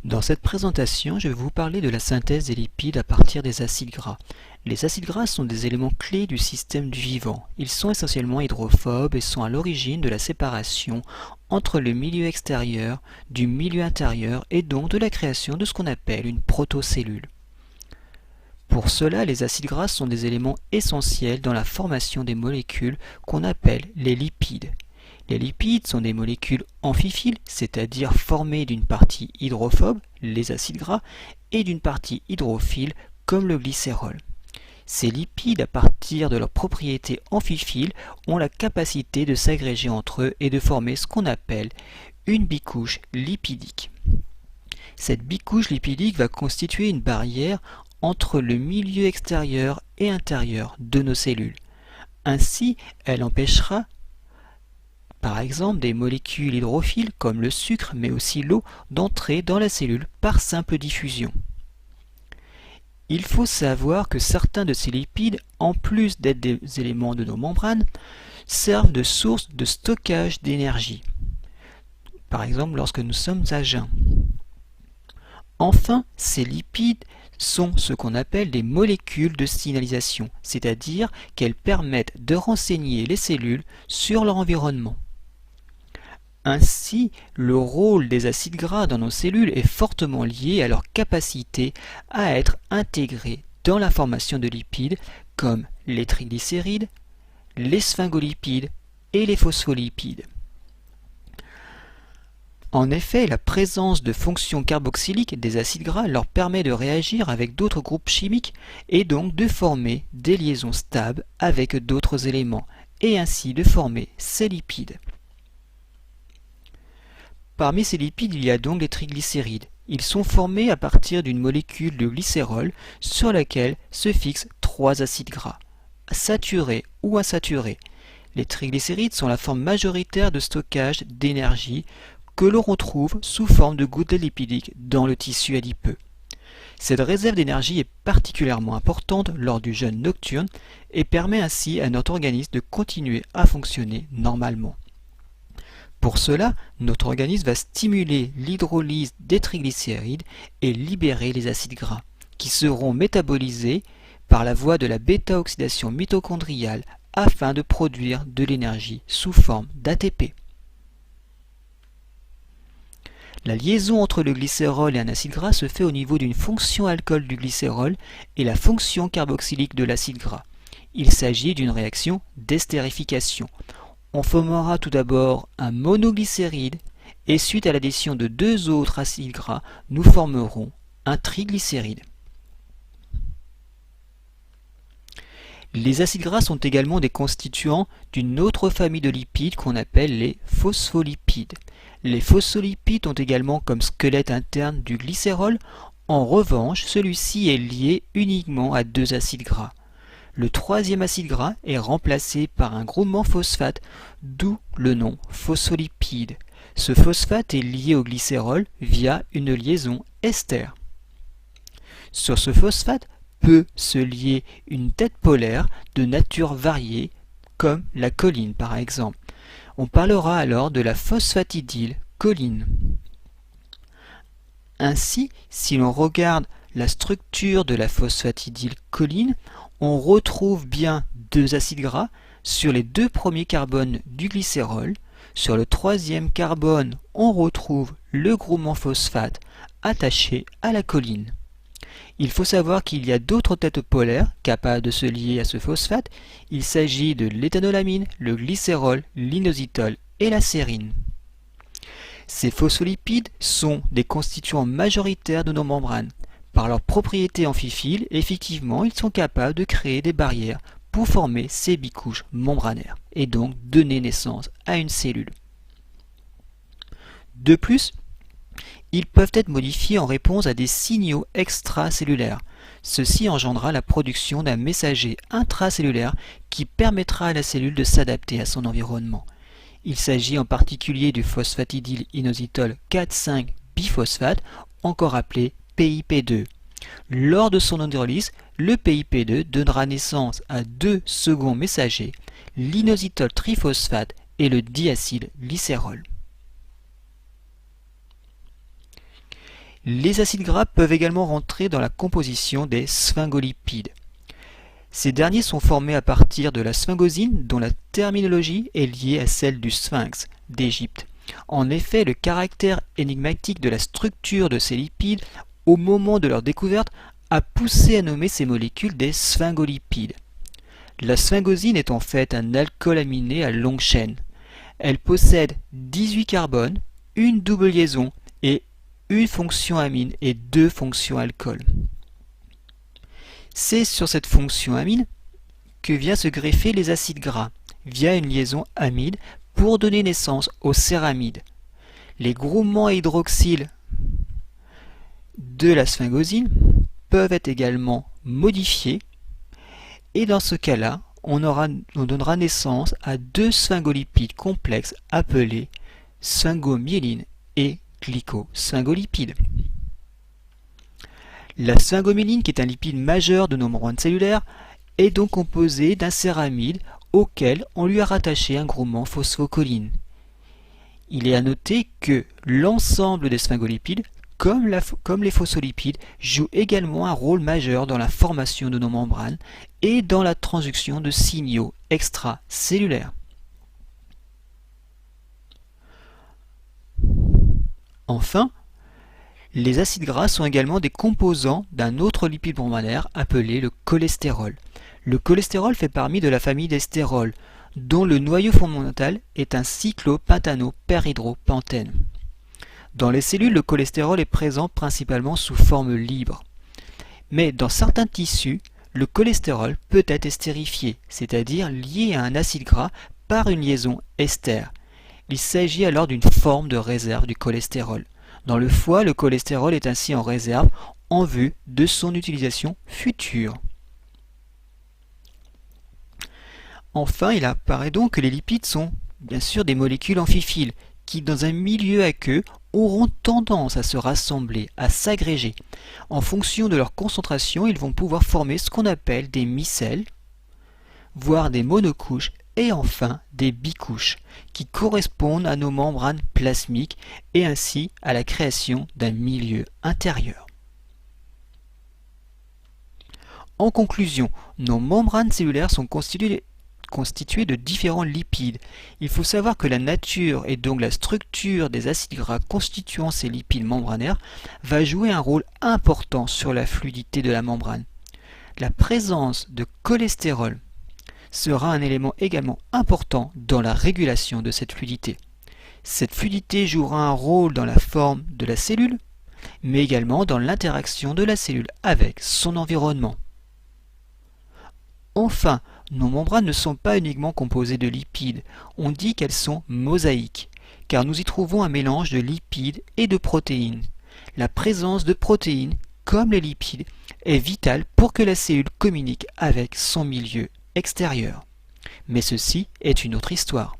Dans cette présentation, je vais vous parler de la synthèse des lipides à partir des acides gras. Les acides gras sont des éléments clés du système du vivant. Ils sont essentiellement hydrophobes et sont à l'origine de la séparation entre le milieu extérieur du milieu intérieur et donc de la création de ce qu'on appelle une protocellule. Pour cela, les acides gras sont des éléments essentiels dans la formation des molécules qu'on appelle les lipides. Les lipides sont des molécules amphiphiles, c'est-à-dire formées d'une partie hydrophobe, les acides gras, et d'une partie hydrophile, comme le glycérol. Ces lipides, à partir de leurs propriétés amphiphiles, ont la capacité de s'agréger entre eux et de former ce qu'on appelle une bicouche lipidique. Cette bicouche lipidique va constituer une barrière entre le milieu extérieur et intérieur de nos cellules. Ainsi, elle empêchera par exemple des molécules hydrophiles comme le sucre mais aussi l'eau d'entrer dans la cellule par simple diffusion. Il faut savoir que certains de ces lipides, en plus d'être des éléments de nos membranes, servent de source de stockage d'énergie. Par exemple lorsque nous sommes à jeun. Enfin, ces lipides sont ce qu'on appelle des molécules de signalisation, c'est-à-dire qu'elles permettent de renseigner les cellules sur leur environnement. Ainsi, le rôle des acides gras dans nos cellules est fortement lié à leur capacité à être intégrés dans la formation de lipides comme les triglycérides, les sphingolipides et les phospholipides. En effet, la présence de fonctions carboxyliques des acides gras leur permet de réagir avec d'autres groupes chimiques et donc de former des liaisons stables avec d'autres éléments et ainsi de former ces lipides. Parmi ces lipides, il y a donc les triglycérides. Ils sont formés à partir d'une molécule de glycérol sur laquelle se fixent trois acides gras, saturés ou insaturés. Les triglycérides sont la forme majoritaire de stockage d'énergie que l'on retrouve sous forme de gouttelettes lipidiques dans le tissu adipeux. Cette réserve d'énergie est particulièrement importante lors du jeûne nocturne et permet ainsi à notre organisme de continuer à fonctionner normalement. Pour cela, notre organisme va stimuler l'hydrolyse des triglycérides et libérer les acides gras, qui seront métabolisés par la voie de la bêta-oxydation mitochondriale afin de produire de l'énergie sous forme d'ATP. La liaison entre le glycérol et un acide gras se fait au niveau d'une fonction alcool du glycérol et la fonction carboxylique de l'acide gras. Il s'agit d'une réaction d'estérification. On formera tout d'abord un monoglycéride et suite à l'addition de deux autres acides gras, nous formerons un triglycéride. Les acides gras sont également des constituants d'une autre famille de lipides qu'on appelle les phospholipides. Les phospholipides ont également comme squelette interne du glycérol. En revanche, celui-ci est lié uniquement à deux acides gras. Le troisième acide gras est remplacé par un groupement phosphate, d'où le nom phospholipide. Ce phosphate est lié au glycérol via une liaison ester. Sur ce phosphate peut se lier une tête polaire de nature variée, comme la choline par exemple. On parlera alors de la phosphatidylcholine. Ainsi, si l'on regarde la structure de la phosphatidylcholine, on retrouve bien deux acides gras sur les deux premiers carbones du glycérol. Sur le troisième carbone, on retrouve le groupement phosphate attaché à la choline. Il faut savoir qu'il y a d'autres têtes polaires capables de se lier à ce phosphate. Il s'agit de l'éthanolamine, le glycérol, l'inositol et la sérine. Ces phospholipides sont des constituants majoritaires de nos membranes. Par leurs propriétés amphiphiles, effectivement, ils sont capables de créer des barrières pour former ces bicouches membranaires et donc donner naissance à une cellule. De plus, ils peuvent être modifiés en réponse à des signaux extracellulaires. Ceci engendrera la production d'un messager intracellulaire qui permettra à la cellule de s'adapter à son environnement. Il s'agit en particulier du phosphatidylinositol 4,5-biphosphate, encore appelé PIP2. Lors de son hydrolyse, le PIP2 donnera naissance à deux seconds messagers, l'inositol triphosphate et le diacylglycérol. Les acides gras peuvent également rentrer dans la composition des sphingolipides. Ces derniers sont formés à partir de la sphingosine, dont la terminologie est liée à celle du sphinx d'Égypte. En effet, le caractère énigmatique de la structure de ces lipides au moment de leur découverte a poussé à nommer ces molécules des sphingolipides. La sphingosine est en fait un alcool aminé à longue chaîne. Elle possède 18 carbones, une double liaison et une fonction amine et 2 fonctions alcool. C'est sur cette fonction amine que vient se greffer les acides gras, via une liaison amide pour donner naissance aux céramides. Les groupements hydroxyles de la sphingosine peuvent être également modifiés et dans ce cas-là, on donnera naissance à 2 sphingolipides complexes appelés sphingomyéline et glycosphingolipides. La sphingomyéline, qui est un lipide majeur de nos membranes cellulaires, est donc composée d'un céramide auquel on lui a rattaché un groupement phosphocholine. Il est à noter que l'ensemble des sphingolipides, comme les phospholipides, jouent également un rôle majeur dans la formation de nos membranes et dans la transduction de signaux extracellulaires. Enfin, les acides gras sont également des composants d'un autre lipide membranaire appelé le cholestérol. Le cholestérol fait partie de la famille des stérols, dont le noyau fondamental est un cyclopentanoperhydropentène. Dans les cellules, le cholestérol est présent principalement sous forme libre. Mais dans certains tissus, le cholestérol peut être estérifié, c'est-à-dire lié à un acide gras par une liaison ester. Il s'agit alors d'une forme de réserve du cholestérol. Dans le foie, le cholestérol est ainsi en réserve en vue de son utilisation future. Enfin, il apparaît donc que les lipides sont bien sûr des molécules amphiphiles qui, dans un milieu aqueux, auront tendance à se rassembler, à s'agréger. En fonction de leur concentration, ils vont pouvoir former ce qu'on appelle des micelles, voire des monocouches, et enfin des bicouches, qui correspondent à nos membranes plasmiques et ainsi à la création d'un milieu intérieur. En conclusion, nos membranes cellulaires sont constituées de différents lipides. Il faut savoir que la nature et donc la structure des acides gras constituant ces lipides membranaires va jouer un rôle important sur la fluidité de la membrane. La présence de cholestérol sera un élément également important dans la régulation de cette fluidité. Cette fluidité jouera un rôle dans la forme de la cellule, mais également dans l'interaction de la cellule avec son environnement. Enfin, nos membranes ne sont pas uniquement composées de lipides, on dit qu'elles sont mosaïques, car nous y trouvons un mélange de lipides et de protéines. La présence de protéines, comme les lipides, est vitale pour que la cellule communique avec son milieu extérieur. Mais ceci est une autre histoire.